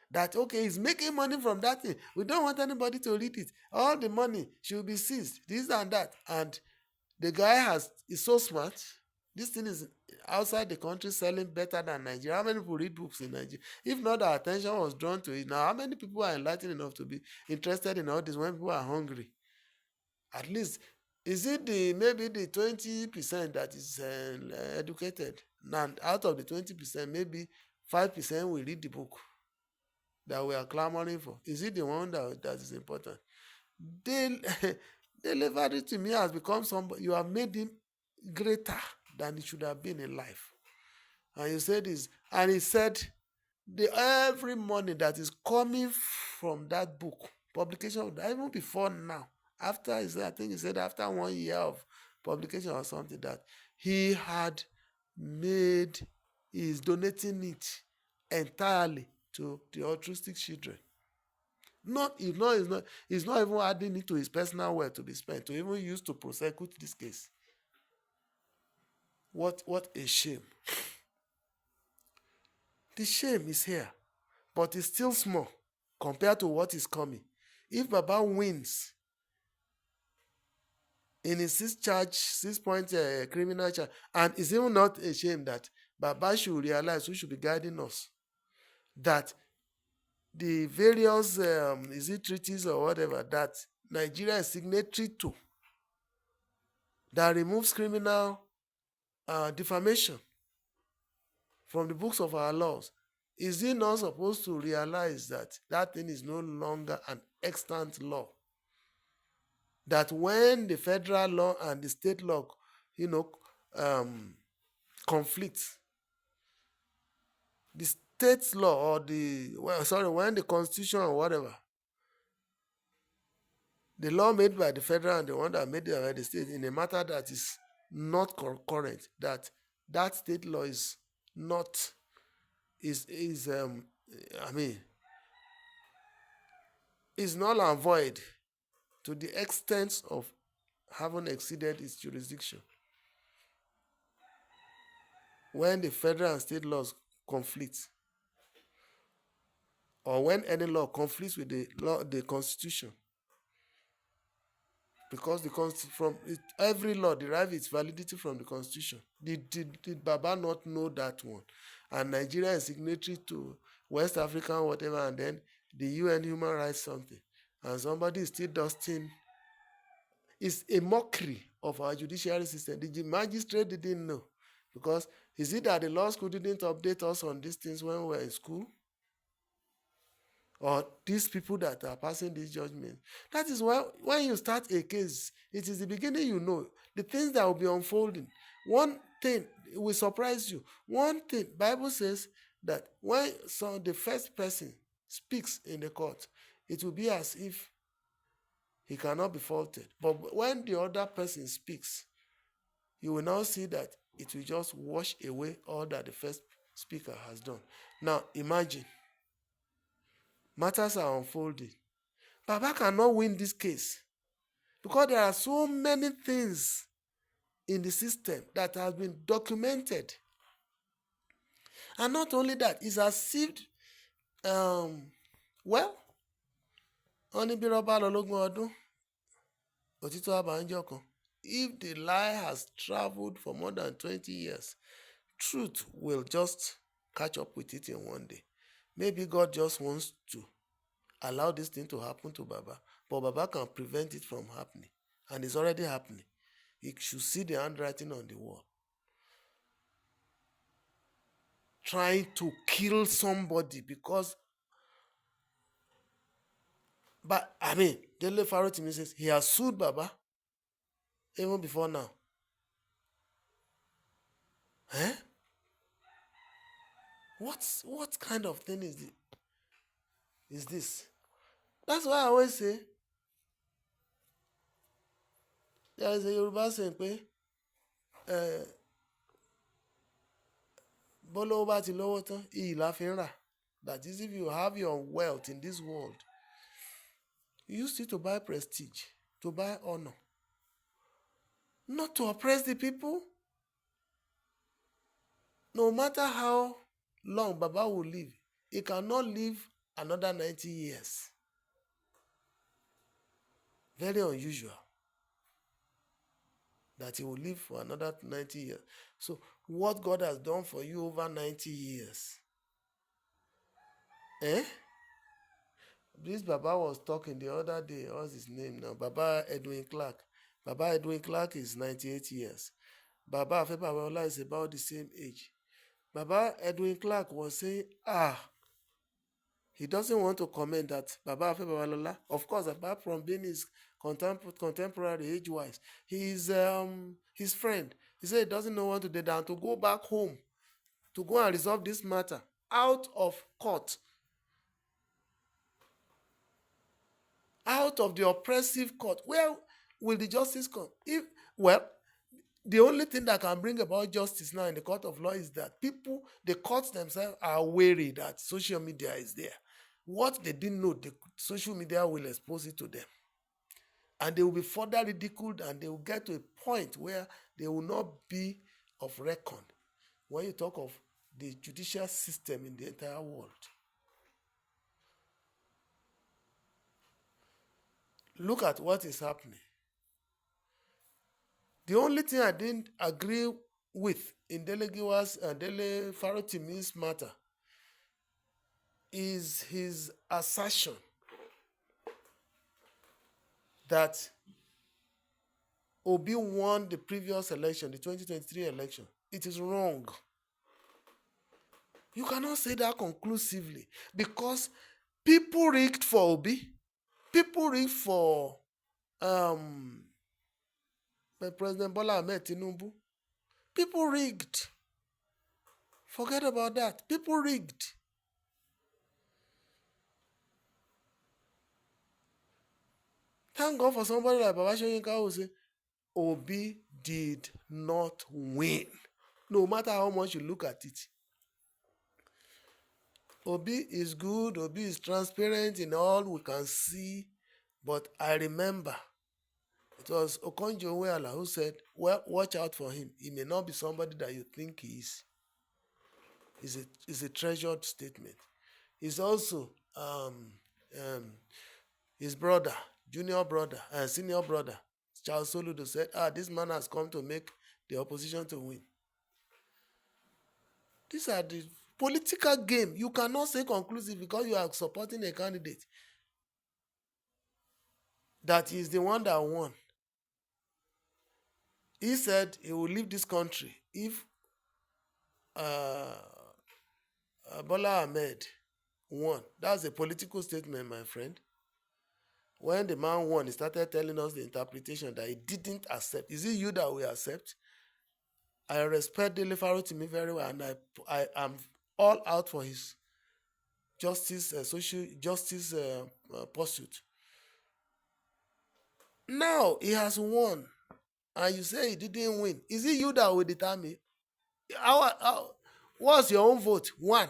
That, okay, he's making money from that thing. We don't want anybody to read it. All the money should be seized, this and that. And the guy is so smart. This thing is outside the country selling better than Nigeria. How many people read books in Nigeria? If not, our attention was drawn to it. Now, how many people are enlightened enough to be interested in all this when people are hungry? At least Is it maybe the 20% that is educated? Now, out of the 20%, maybe 5% will read the book that we are clamoring for. Is it the one that is important? Dele Farotimi has become somebody. You have made him greater than he should have been in life. And you said this, and he said every money that is coming from that book, publication of that, even before now, after I think he said after 1 year of publication or something, that he had made, is donating it entirely to the autistic children. He's not even adding it to his personal wealth to be spent, to even use to prosecute this case. What a shame. The shame is here, but it's still small compared to what is coming. If Baba wins in his 6-point criminal charge, and it's even not a shame that Baba should realize who should be guiding us, that the various is it treaties or whatever that Nigeria is signatory to, that removes criminal defamation from the books of our laws, is he not supposed to realize that that thing is no longer an extant law? That when the federal law and the state law, conflict, the state law or when the constitution or whatever, the law made by the federal and the one that made by the state in a matter that is not current, that state law is not is null and void to the extent of having exceeded its jurisdiction. When the federal and state laws conflict, or when any law conflicts with the constitution, because every law derives its validity from the constitution. Did Baba not know that one? And Nigeria is signatory to West African whatever, and then the UN human rights something, and somebody is still dusting. It's a mockery of our judiciary system. The magistrate didn't know, because is it that the law school didn't update us on these things when we were in school? Or these people that are passing this judgment? That is why when you start a case, it is the beginning, the things that will be unfolding. One thing will surprise you. One thing, Bible says that when the first person speaks in the court, it will be as if he cannot be faulted. But when the other person speaks, you will now see that it will just wash away all that the first speaker has done. Now imagine, matters are unfolding. Baba cannot win this case because there are so many things in the system that have been documented. And not only that, it's as if, if the lie has traveled for more than 20 years, truth will just catch up with it in one day. Maybe God just wants to allow this thing to happen to Baba, but Baba can prevent it from happening, and it's already happening. He should see the handwriting on the wall. Trying to kill somebody because, Dele Farotimi says he has sued Baba even before now. What kind of thing is this? That's why I always say, there is a Yoruba saying, bọ́lọ́wọ́ bá ti lọ́wọ́ tán, iyì la fi ń rà. That is, if you have your wealth in this world, you use it to buy prestige, to buy honor, not to oppress the people. No matter how long Baba will live, he cannot live another 90 years. Very unusual that he will live for another 90 years. So what God has done for you over 90 years. This Baba was talking the other day, what's his name now? Baba Edwin Clark. Baba Edwin Clark is 98 years. Baba Afe Babalola is about the same age. Baba Edwin Clark was saying, he doesn't want to comment that Baba Afe Babalola, of course, apart from being his contemporary age-wise, he is his friend. He said he doesn't know what to do than to go back home to go and resolve this matter out of court, out of the oppressive court. Where will the justice come? The only thing that can bring about justice now in the court of law is that the courts themselves are wary that social media is there. What they didn't know, the social media will expose it to them. And they will be further ridiculed, and they will get to a point where they will not be of reckon when you talk of the judicial system in the entire world. Look at what is happening. The only thing I didn't agree with in Dele Farotimi's matter is his assertion that Obi won the previous election, the 2023 election. It is wrong. You cannot say that conclusively because people rigged for Obi. People rigged for President Bola Ahmed Tinubu. People rigged. Forget about that. People rigged. Thank God for somebody like Baba Shoyinka who say, Obi did not win. No matter how much you look at it. Obi is good. Obi is transparent in all we can see. But I remember it was Okonjo-Iweala who said, well, watch out for him. He may not be somebody that you think he is. It's a treasured statement. It's also his brother, senior brother, Charles Soludo said, this man has come to make the opposition to win. These are the political game. You cannot say conclusive because you are supporting a candidate that is the one that won. He said he will leave this country if Bola Ahmed won. That's a political statement, my friend. When the man won, he started telling us the interpretation that he didn't accept. Is it you that will accept? I respect Dele Farotimi very well, and I am all out for his justice, social justice pursuit. Now he won, and you say he didn't win. Is it you that will determine? What's your own vote? One.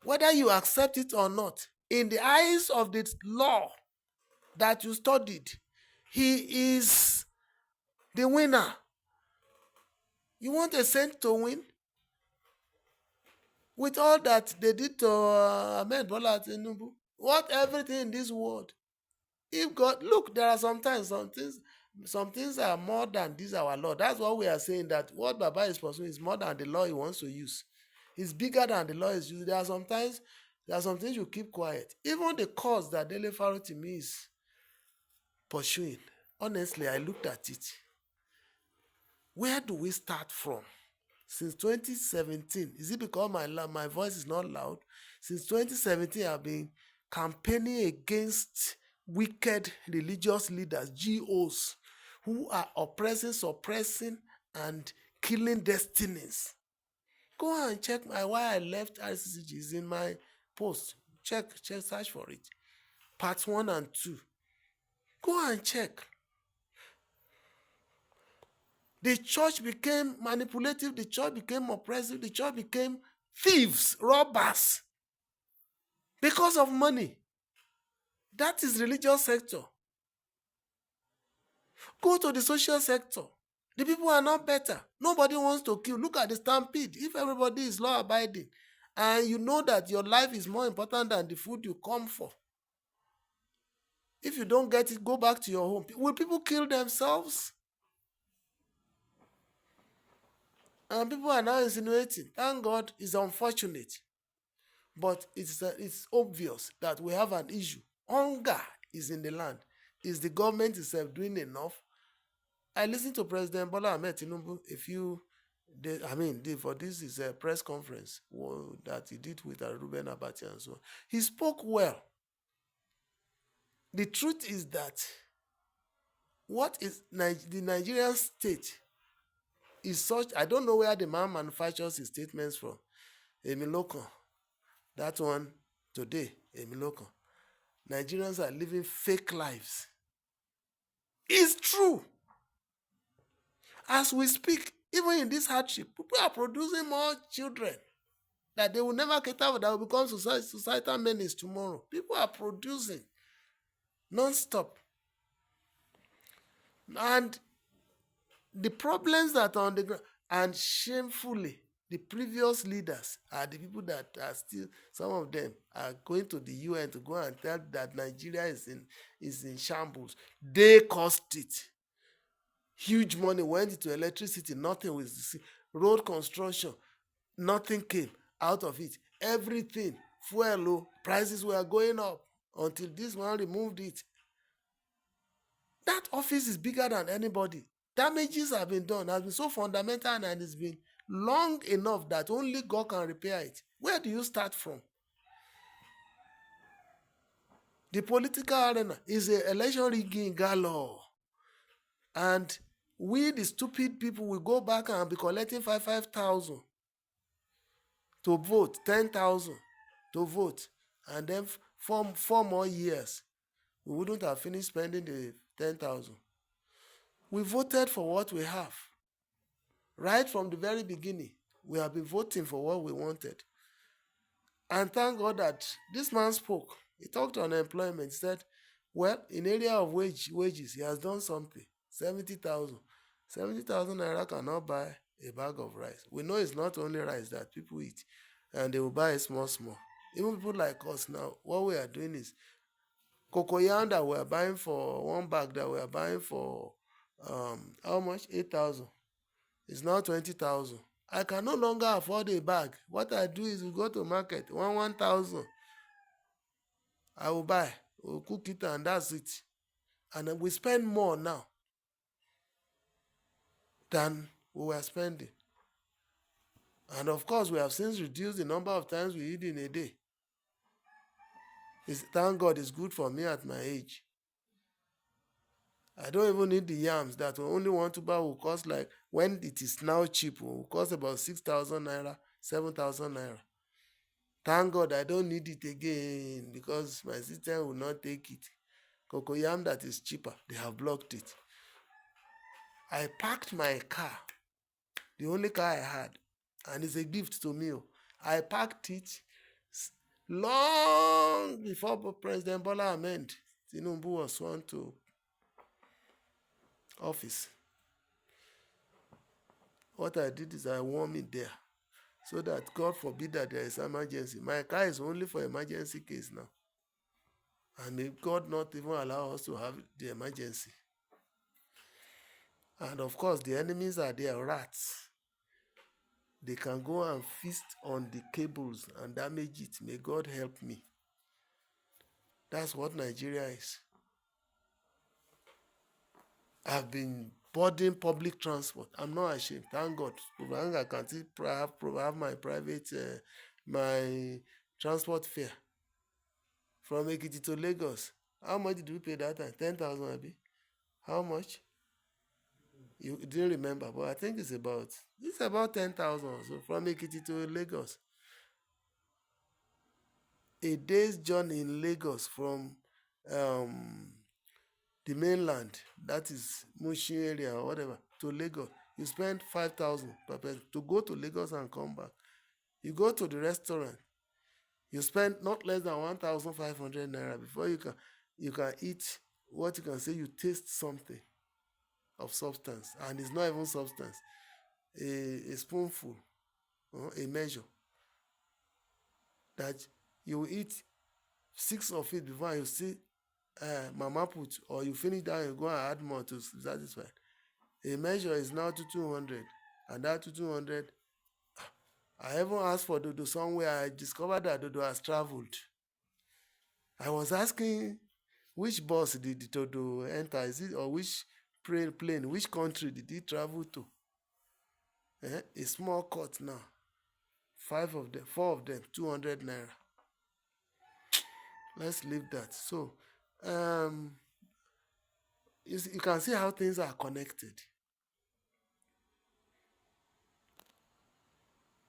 Whether you accept it or not, in the eyes of the law that you studied, he is the winner. You want a saint to win? With all that they did to Ahmed Bola Tinubu, what everything in this world? If God, look, there are some things are more than this our law. That's what we are saying, that what Baba is pursuing is more than the law he wants to use. It's bigger than the law is used. There are some things you keep quiet. Even the cause that Dele Farotimi is pursuing, honestly, I looked at it. Where do we start from? Since 2017, is it because my voice is not loud? Since 2017, I've been campaigning against wicked religious leaders, GOs, who are oppressing, suppressing, and killing destinies. Go and check why I left RCCG is in my post. Check, search for it. Parts 1 and 2. Go and check. The church became manipulative, the church became oppressive, the church became thieves, robbers, because of money. That is religious sector. Go to the social sector. The people are not better. Nobody wants to kill. Look at the stampede. If everybody is law-abiding, and you know that your life is more important than the food you come for, if you don't get it, go back to your home. Will people kill themselves? And people are now insinuating. Thank God, it's unfortunate. But it's obvious that we have an issue. Hunger is in the land. Is the government itself doing enough? I listened to President Bola Ahmed Tinubu a few days, for this is a press conference that he did with Ruben Abati and so on. He spoke well. The truth is that what is the Nigerian state is such, I don't know where the man manufactures his statements from. Emiloko, that one today, Emiloko. Nigerians are living fake lives. It's true. As we speak, even in this hardship, people are producing more children that they will never cater for, that will become societal menace tomorrow. People are producing non-stop. And the problems that are on the ground, and shamefully, the previous leaders are the people that are still, some of them are going to the UN to go and tell that Nigeria is in shambles. They caused it. Huge money went into electricity, nothing was road construction, nothing came out of it. Everything, fuel, prices were going up until this one removed it. That office is bigger than anybody. Damages have been done, has been so fundamental, and it's been long enough that only God can repair it. Where do you start from? The political arena is an election rigging galore. And we, the stupid people, will go back and be collecting 5,000 to vote, 10,000 to vote, and then four more years, we wouldn't have finished spending the 10,000. We voted for what we have. Right from the very beginning, we have been voting for what we wanted. And thank God that this man spoke. He talked on employment. He said, well, in area of wages, he has done something. 70,000. 70,000 naira cannot buy a bag of rice. We know it's not only rice that people eat, and they will buy it small. Even people like us now, what we are doing is cocoyam that we are buying for one bag, that we are buying for how much? 8,000. It's now 20,000. I can no longer afford a bag. What I do is we go to market, 1,000. I will buy, we'll cook it, and that's it. And then we spend more now than we were spending. And of course, we have since reduced the number of times we eat in a day. Thank God it's good for me at my age. I don't even need the yams that only one tuber will cost, like when it is now cheap, will cost about 6,000 naira, 7,000 naira. Thank God I don't need it again, because my system will not take it. Cocoyam that is cheaper, they have blocked it. I parked my car, the only car I had, and it's a gift to me. I parked it long before President Bola Ahmed Tinubu was sworn to office. What I did is I warm it there, so that God forbid that there is emergency. My car is only for emergency case now. And may God not even allow us to have the emergency. And of course, the enemies are there, rats. They can go and feast on the cables and damage it. May God help me. That's what Nigeria is. I've been boarding public transport. I'm not ashamed. Thank God. I can still have my private, my transport fare from Ekiti to Lagos. How much did we pay that time? 10,000, Abi? How much? You didn't remember, but I think it's about 10,000 or so from Ekiti to Lagos. A day's journey in Lagos from the mainland, that is Mushin area or whatever, to Lagos, you spend 5,000 per person to go to Lagos and come back. You go to the restaurant, you spend not less than 1,500 naira before you can eat what you can say you taste something of substance, and it's not even substance, a spoonful, a measure, that you will eat 6 of it before you see mama put, or you finish that and you go and add more to satisfy. A measure is now to 200, and that to 200, I even asked for Dodo somewhere. I discovered that Dodo has traveled. I was asking Which bus did Todo enter? Is it or which plane? Which country did he travel to? A small court now. 4 of them, 200 naira. Let's leave that. So, you can see how things are connected.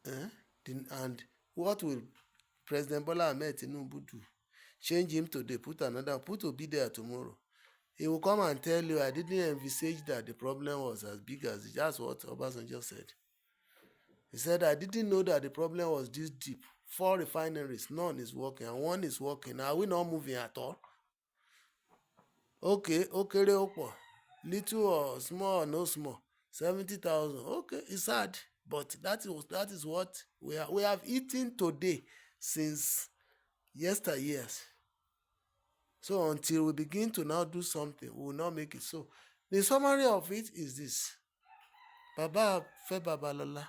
And what will President Bola Ahmed Tinubu do? Change him today, put Obi there tomorrow. He will come and tell you, I didn't envisage that the problem was as big as it. That's what Obasanjo said. He said, I didn't know that the problem was this deep. 4 refineries, none is working, and 1 is working. Are we not moving at all? Okay, little or small or no small, 70,000. Okay, it's sad, but that is what we have eaten today since yesteryears. So until we begin to now do something, we will not make it. So the summary of it is this: Baba Afe Babalola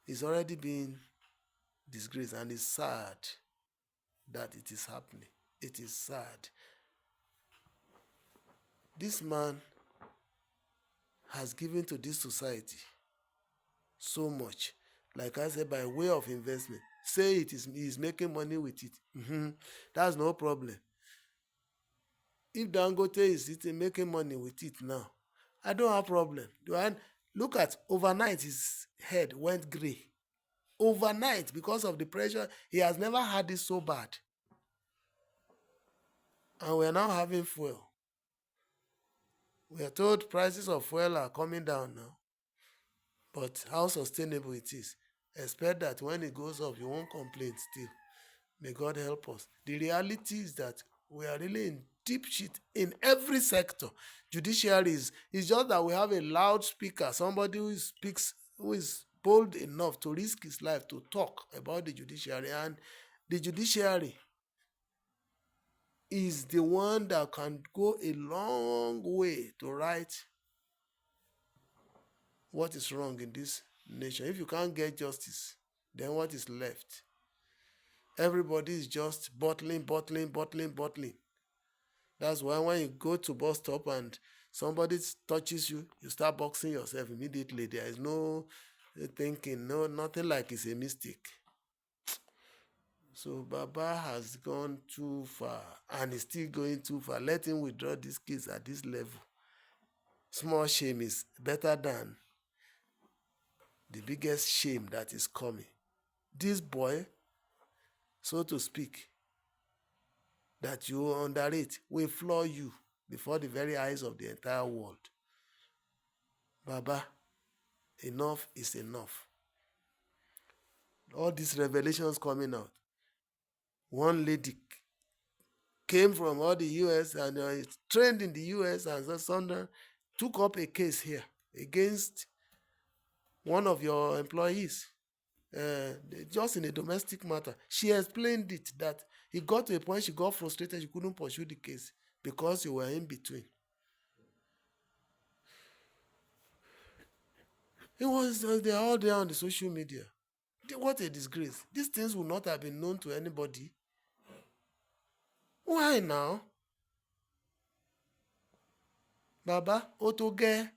is already being disgraced, and it's sad that it is happening. It is sad. This man has given to this society so much. Like I said, by way of investment. Say he's making money with it. That's no problem. If Dangote is making money with it now, I don't have problem. Look at overnight, his head went gray. Overnight, because of the pressure, he has never had it so bad. And we are now having fuel. We are told prices of fuel are coming down now. But how sustainable it is? Expect that when it goes up, you won't complain still. May God help us. The reality is that we are really in deep shit in every sector. Judiciary is just that we have a loudspeaker, somebody who is bold enough to risk his life to talk about the judiciary. And the judiciary is the one that can go a long way to right what is wrong in this nation. If you can't get justice, then what is left? Everybody is just bottling. That's why when you go to bus stop and somebody touches you, you start boxing yourself immediately. There is no thinking, nothing like it's a mistake. So Baba has gone too far and is still going too far. Let him withdraw these kids at this level. Small shame is better than the biggest shame that is coming. This boy, so to speak, that you underrate, will floor you before the very eyes of the entire world. Baba, enough is enough. All these revelations coming out. One lady came from all the US and trained in the US and Sunday, took up a case here against one of your employees, just in a domestic matter. She explained it that he got to a point she got frustrated, she couldn't pursue the case because you were in between. It was they are all there on the social media. What a disgrace. These things would not have been known to anybody. Why now? Baba, Otoge.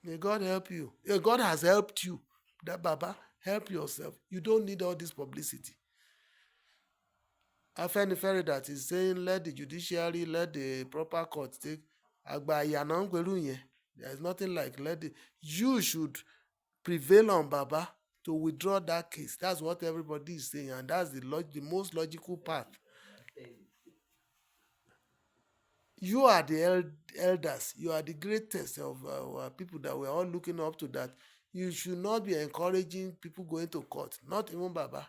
May God help you. God has helped you. That Baba, help yourself. You don't need all this publicity. Afenifere that is saying, let the judiciary, let the proper court take. There is nothing like you should prevail on Baba to withdraw that case. That's what everybody is saying, and that's the most logical path. You are the elders. You are the greatest of people that we're all looking up to. That you should not be encouraging people going to court. Not even Baba.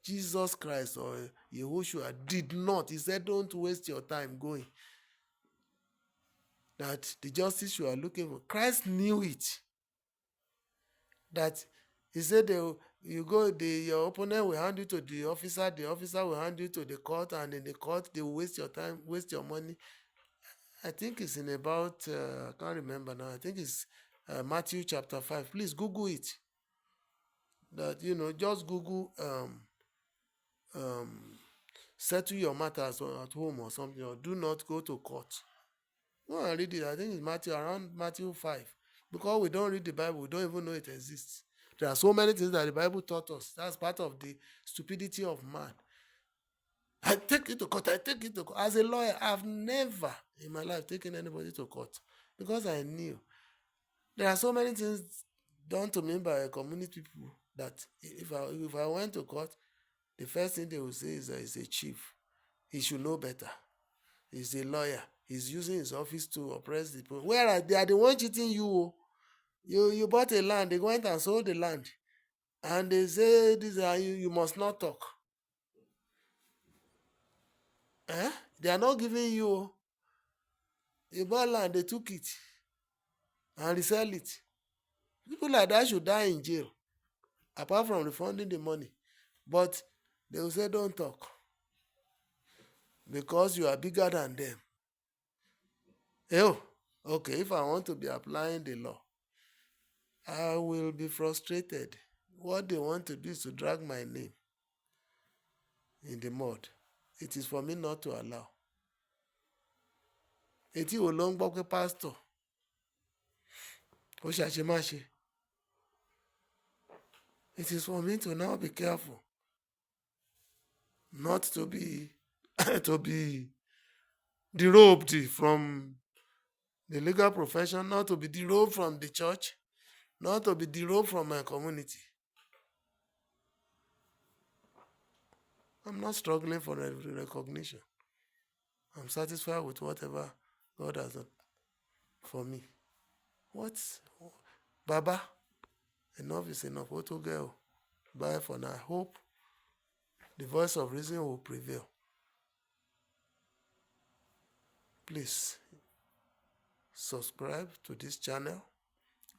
Jesus Christ or Yehoshua did not. He said, don't waste your time going. That the justice you are looking for, Christ knew it. That he said, your opponent will hand you to the officer will hand you to the court, and in the court, they will waste your time, waste your money. I think it's in about, I can't remember now, I think it's Matthew chapter 5. Please Google it. That, just Google settle your matters at home or something, or do not go to court. Go and read it. I think it's around Matthew 5. Because we don't read the Bible, we don't even know it exists. There are so many things that the Bible taught us. That's part of the stupidity of man. I take it to court. I take it to court. As a lawyer, I've never in my life taken anybody to court because I knew there are so many things done to me by community people that if I went to court, the first thing they will say is that he's a chief. He should know better. He's a lawyer. He's using his office to oppress the people. Whereas they are the ones cheating you. You bought a land. They went and sold the land. And they say, you must not talk. They are not giving you. You bought land, they took it and resell it. People like that should die in jail, apart from refunding the money. But they will say, don't talk, because you are bigger than them. Okay, if I want to be applying the law, I will be frustrated. What they want to do is to drag my name in the mud. It is for me not to allow. Etí wo ló ń gbọ́ pé pastor ó ṣàṣemáṣe. It is for me to now be careful, not to be to be derobed from the legal profession, not to be derobed from the church, not to be derobed from my community. I'm not struggling for recognition. I'm satisfied with whatever God has done for me. What? Baba, enough is enough. What to go? Bye for now. I hope the voice of reason will prevail. Please subscribe to this channel.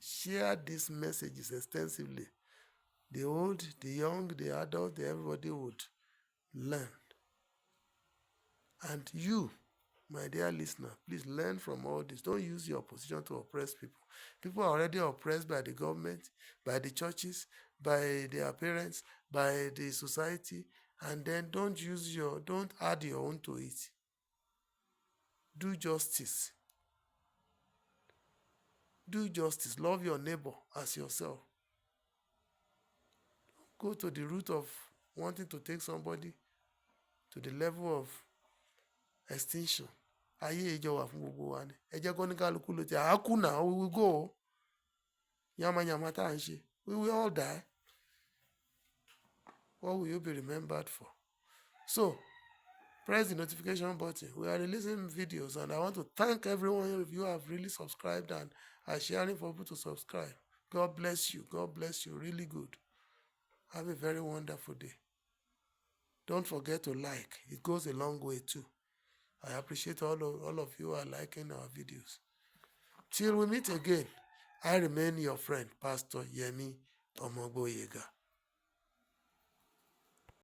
Share these messages extensively. The old, the young, the adult, everybody would learn. And you, my dear listener, please learn from all this. Don't use your position to oppress people. People are already oppressed by the government, by the churches, by their parents, by the society, and then don't add your own to it. Do justice. Do justice. Love your neighbor as yourself. Go to the root of wanting to take somebody to the level of extinction. Ayé ìjọ wà fún gbogbo wa ni. Ẹ jẹ́ kó ní kálukú ló ti àákú náà, we will go. Yamayama tá à ń ṣe. We will all die. What will you be remembered for? So, press the notification button. We are releasing videos, and I want to thank everyone of you who have really subscribed and are sharing for people to subscribe. God bless you. God bless you. Really good. Have a very wonderful day. Don't forget to like. It goes a long way too. I appreciate all of you who are liking our videos. Till we meet again, I remain your friend, Pastor Yemi Omogboyega.